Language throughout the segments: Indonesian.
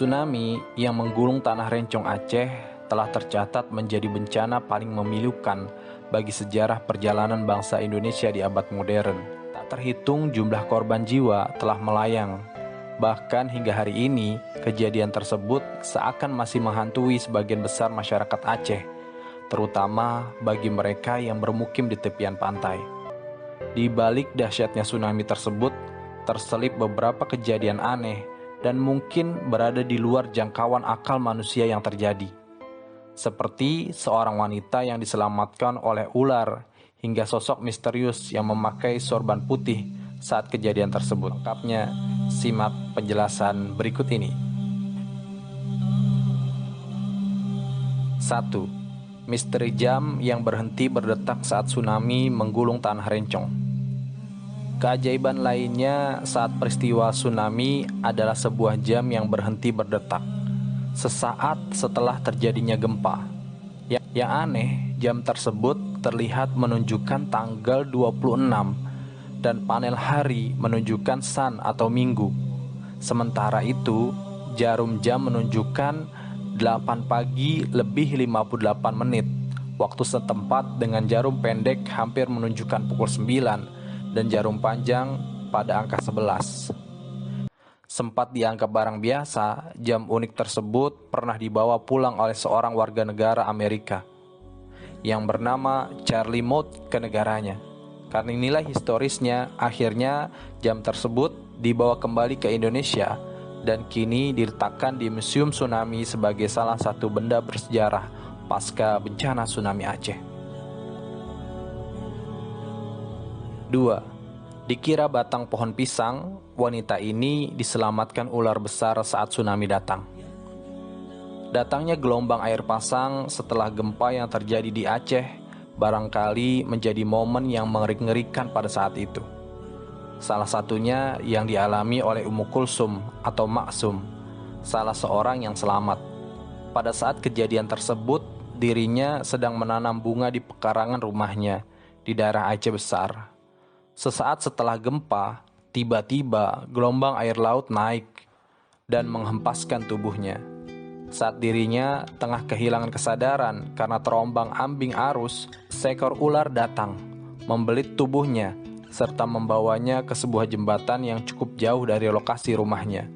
Tsunami yang menggulung tanah Rencong Aceh telah tercatat menjadi bencana paling memilukan bagi sejarah perjalanan bangsa Indonesia di abad modern. Tak terhitung jumlah korban jiwa telah melayang. Bahkan hingga hari ini, kejadian tersebut seakan masih menghantui sebagian besar masyarakat Aceh, terutama bagi mereka yang bermukim di tepian pantai. Di balik dahsyatnya tsunami tersebut, terselip beberapa kejadian aneh dan mungkin berada di luar jangkauan akal manusia yang terjadi. Seperti seorang wanita yang diselamatkan oleh ular, hingga sosok misterius yang memakai sorban putih saat kejadian tersebut. Lengkapnya, simak penjelasan berikut ini. 1. Misteri jam yang berhenti berdetak saat tsunami menggulung tanah Rencong. Keajaiban lainnya saat peristiwa tsunami adalah sebuah jam yang berhenti berdetak sesaat setelah terjadinya gempa. Yang aneh, jam tersebut terlihat menunjukkan tanggal 26 dan panel hari menunjukkan sun atau minggu. Sementara itu, jarum jam menunjukkan 8 pagi lebih 58 menit waktu setempat, dengan jarum pendek hampir menunjukkan pukul 9 dan jarum panjang pada angka 11. Sempat dianggap barang biasa, jam unik tersebut pernah dibawa pulang oleh seorang warga negara Amerika yang bernama Charlie Mote ke negaranya. Karena nilai historisnya, akhirnya jam tersebut dibawa kembali ke Indonesia dan kini diletakkan di Museum Tsunami sebagai salah satu benda bersejarah pasca bencana tsunami Aceh. 2. Dikira batang pohon pisang, wanita ini diselamatkan ular besar saat tsunami datang. Datangnya gelombang air pasang setelah gempa yang terjadi di Aceh barangkali menjadi momen yang mengerikan pada saat itu. Salah satunya yang dialami oleh Ummu Kulsum atau Maksum, salah seorang yang selamat. Pada saat kejadian tersebut, dirinya sedang menanam bunga di pekarangan rumahnya di daerah Aceh Besar. Sesaat setelah gempa, tiba-tiba gelombang air laut naik dan menghempaskan tubuhnya. Saat dirinya tengah kehilangan kesadaran karena terombang-ambing arus, seekor ular datang, membelit tubuhnya, serta membawanya ke sebuah jembatan yang cukup jauh dari lokasi rumahnya.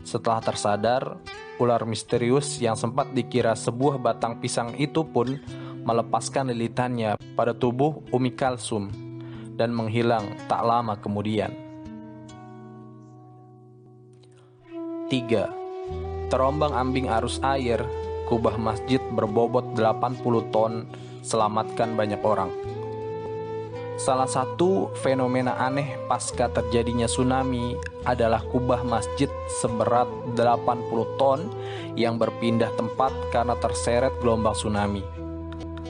Setelah tersadar, ular misterius yang sempat dikira sebuah batang pisang itu pun melepaskan lilitannya pada tubuh Umi Kalsum dan menghilang tak lama kemudian. 3. Terombang-ambing arus air, kubah masjid berbobot 80 ton selamatkan banyak orang. Salah satu fenomena aneh pasca terjadinya tsunami adalah kubah masjid seberat 80 ton yang berpindah tempat karena terseret gelombang tsunami.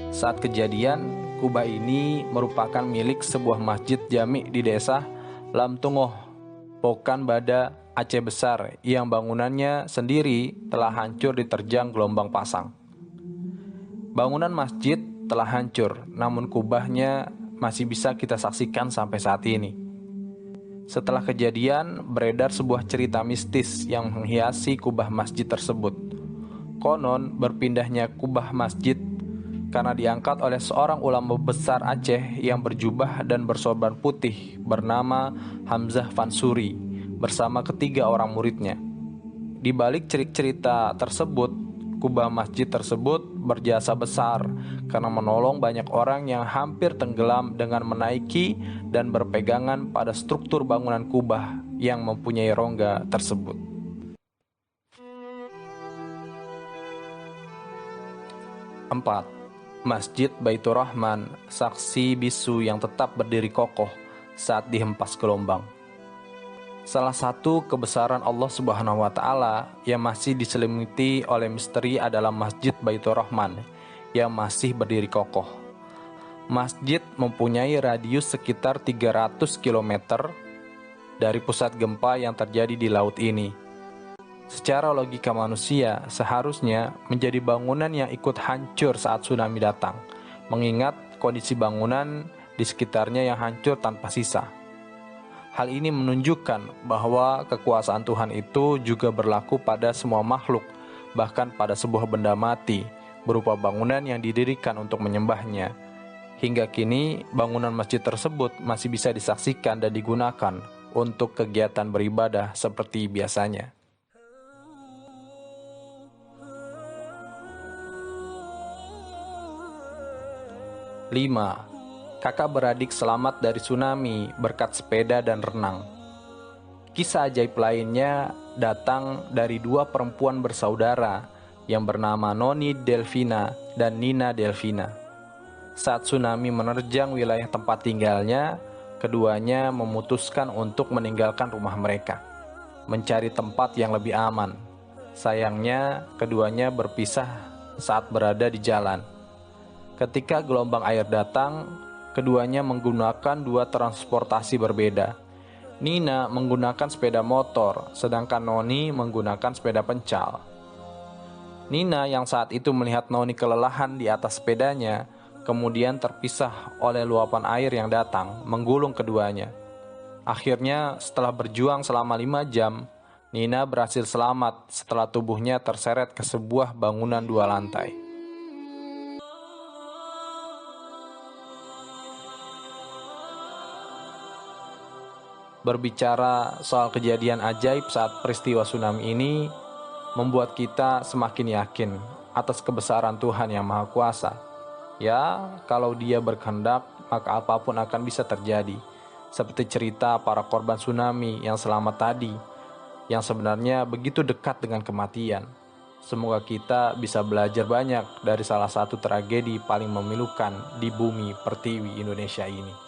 Saat kejadian, kubah ini merupakan milik sebuah masjid jami di desa Lamtungoh, Pokan Bada, Aceh Besar, yang bangunannya sendiri telah hancur diterjang gelombang pasang. Bangunan masjid telah hancur, namun kubahnya masih bisa kita saksikan sampai saat ini. Setelah kejadian, beredar sebuah cerita mistis yang menghiasi kubah masjid tersebut. Konon, berpindahnya kubah masjid karena diangkat oleh seorang ulama besar Aceh yang berjubah dan bersorban putih bernama Hamzah Fansuri bersama ketiga orang muridnya. Di balik cerita tersebut, kubah masjid tersebut berjasa besar karena menolong banyak orang yang hampir tenggelam dengan menaiki dan berpegangan pada struktur bangunan kubah yang mempunyai rongga tersebut. 4. Masjid Baitur Rahman, saksi bisu yang tetap berdiri kokoh saat dihempas gelombang. Salah satu kebesaran Allah Subhanahu wa Ta'ala yang masih diselimuti oleh misteri adalah Masjid Baitur Rahman yang masih berdiri kokoh. Masjid mempunyai radius sekitar 300 km dari pusat gempa yang terjadi di laut ini. Secara logika manusia, seharusnya menjadi bangunan yang ikut hancur saat tsunami datang, mengingat kondisi bangunan di sekitarnya yang hancur tanpa sisa. Hal ini menunjukkan bahwa kekuasaan Tuhan itu juga berlaku pada semua makhluk, bahkan pada sebuah benda mati, berupa bangunan yang didirikan untuk menyembahnya. Hingga kini, bangunan masjid tersebut masih bisa disaksikan dan digunakan untuk kegiatan beribadah seperti biasanya. 5. Kakak beradik selamat dari tsunami berkat sepeda dan renang. Kisah ajaib lainnya datang dari dua perempuan bersaudara yang bernama Noni Delfina dan Nina Delfina. Saat tsunami menerjang wilayah tempat tinggalnya, keduanya memutuskan untuk meninggalkan rumah mereka, mencari tempat yang lebih aman. Sayangnya, keduanya berpisah saat berada di jalan. Ketika gelombang air datang, keduanya menggunakan dua transportasi berbeda. Nina menggunakan sepeda motor, sedangkan Noni menggunakan sepeda pencal. Nina yang saat itu melihat Noni kelelahan di atas sepedanya, kemudian terpisah oleh luapan air yang datang, menggulung keduanya. Akhirnya, setelah berjuang selama 5 jam, Nina berhasil selamat setelah tubuhnya terseret ke sebuah bangunan 2 lantai. Berbicara soal kejadian ajaib saat peristiwa tsunami ini membuat kita semakin yakin atas kebesaran Tuhan yang Maha Kuasa. Ya, kalau Dia berkehendak, maka apapun akan bisa terjadi. Seperti cerita para korban tsunami yang selamat tadi, yang sebenarnya begitu dekat dengan kematian. Semoga kita bisa belajar banyak dari salah satu tragedi paling memilukan di bumi pertiwi Indonesia ini.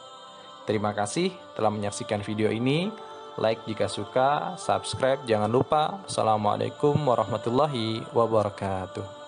Terima kasih telah menyaksikan video ini. Like jika suka, subscribe jangan lupa. Assalamualaikum warahmatullahi wabarakatuh.